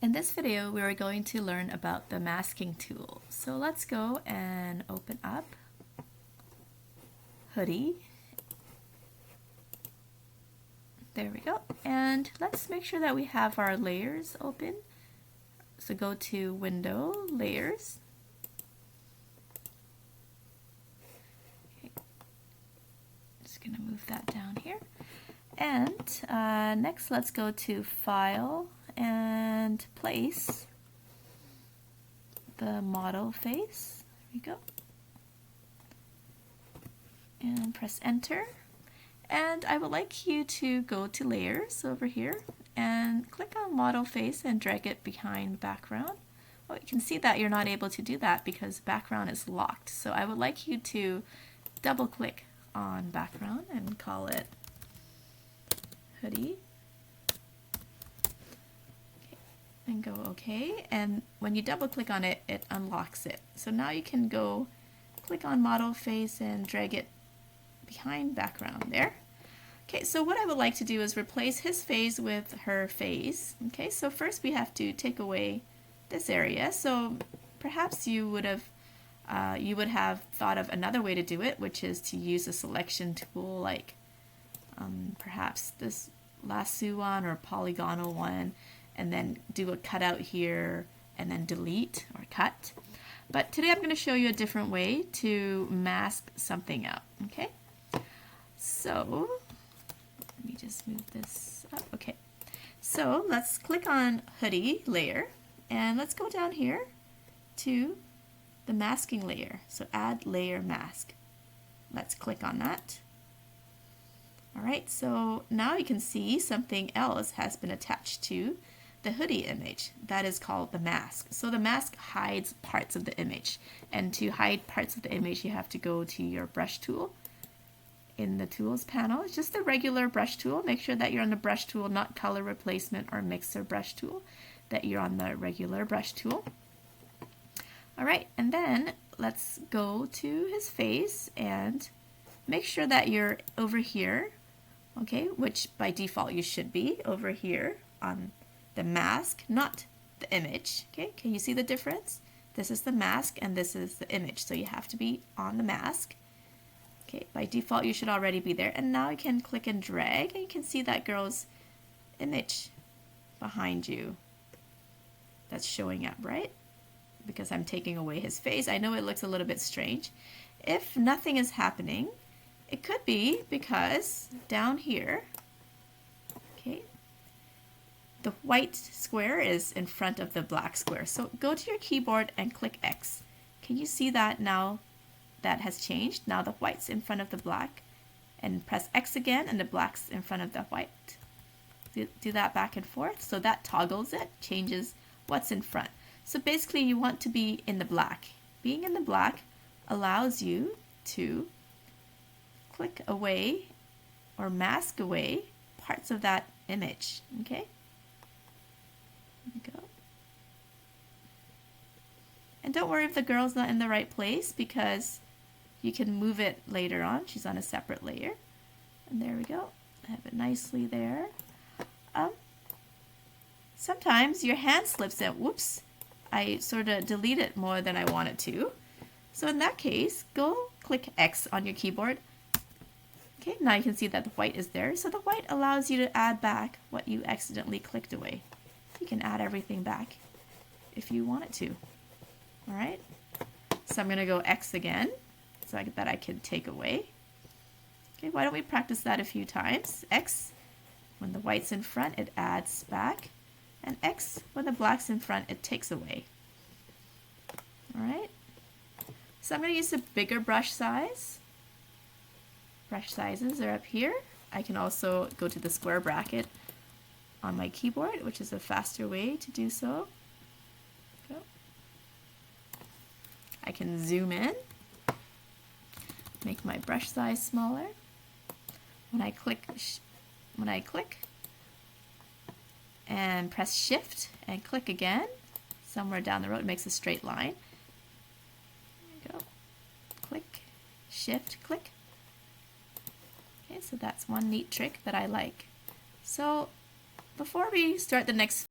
In this video, we are going to learn about the masking tool. So let's go and open up Hoodie. There we go. And let's make sure that we have our layers open. So go to Window, Layers. Okay. Just going to move that down here. And next, let's go to File and place the model face. There we go. And press enter. And I would like you to go to layers over here and click on model face and drag it behind background. Well, you can see that you're not able to do that because background is locked. So I would like you to double click on background and call it Hoodie. And go OK, and when you double click on it, it unlocks it. So now you can go click on model face and drag it behind background there. Okay, so what I would like to do is replace his face with her face. Okay, so first we have to take away this area. So perhaps you would have thought of another way to do it, which is to use a selection tool like perhaps this lasso one or polygonal one, and then do a cutout here and then delete or cut. But today I'm going to show you a different way to mask something out. Okay, so let me just move this up. Okay, so let's click on Hoodie layer and let's go down here to the masking layer. So add layer mask. Let's click on that. Alright, so now you can see something else has been attached to the hoodie image. That is called the mask. So the mask hides parts of the image. And to hide parts of the image, you have to go to your brush tool. In the tools panel, it's just the regular brush tool. Make sure that you're on the brush tool, not color replacement or mixer brush tool, that you're on the regular brush tool. Alright, and then let's go to his face and make sure that you're over here, okay, which by default you should be over here on the mask, not the image. Okay, can you see the difference? This is the mask and this is the image, so you have to be on the mask. Okay, by default you should already be there, and now you can click and drag and you can see that girl's image behind you that's showing up, right? Because I'm taking away his face. I know it looks a little bit strange. If nothing is happening, it could be because down here, okay, the white square is in front of the black square. So go to your keyboard and click X. Can you see that now that has changed? Now the white's in front of the black, and press X again and the black's in front of the white. Do that back and forth. So that toggles it, changes what's in front. So basically you want to be in the black. Being in the black allows you to click away or mask away parts of that image. Okay? There we go. And don't worry if the girl's not in the right place because you can move it later on. She's on a separate layer. And there we go. I have it nicely there. Sometimes your hand slips in. Whoops. I sort of delete it more than I wanted to. So in that case, go click X on your keyboard. Okay, now you can see that the white is there. So the white allows you to add back what you accidentally clicked away. You can add everything back if you want it to. All right. So I'm going to go X again so that I can take away. Okay, why don't we practice that a few times? X, when the white's in front, it adds back. And X, when the black's in front, it takes away. All right. So I'm going to use a bigger brush size. Brush sizes are up here. I can also go to the square bracket on my keyboard, which is a faster way to do so. Go. I can zoom in, make my brush size smaller. When I click and press Shift and click again, somewhere down the road, it makes a straight line. There we go. Click, Shift, click. Okay, so that's one neat trick that I like. So before we start the next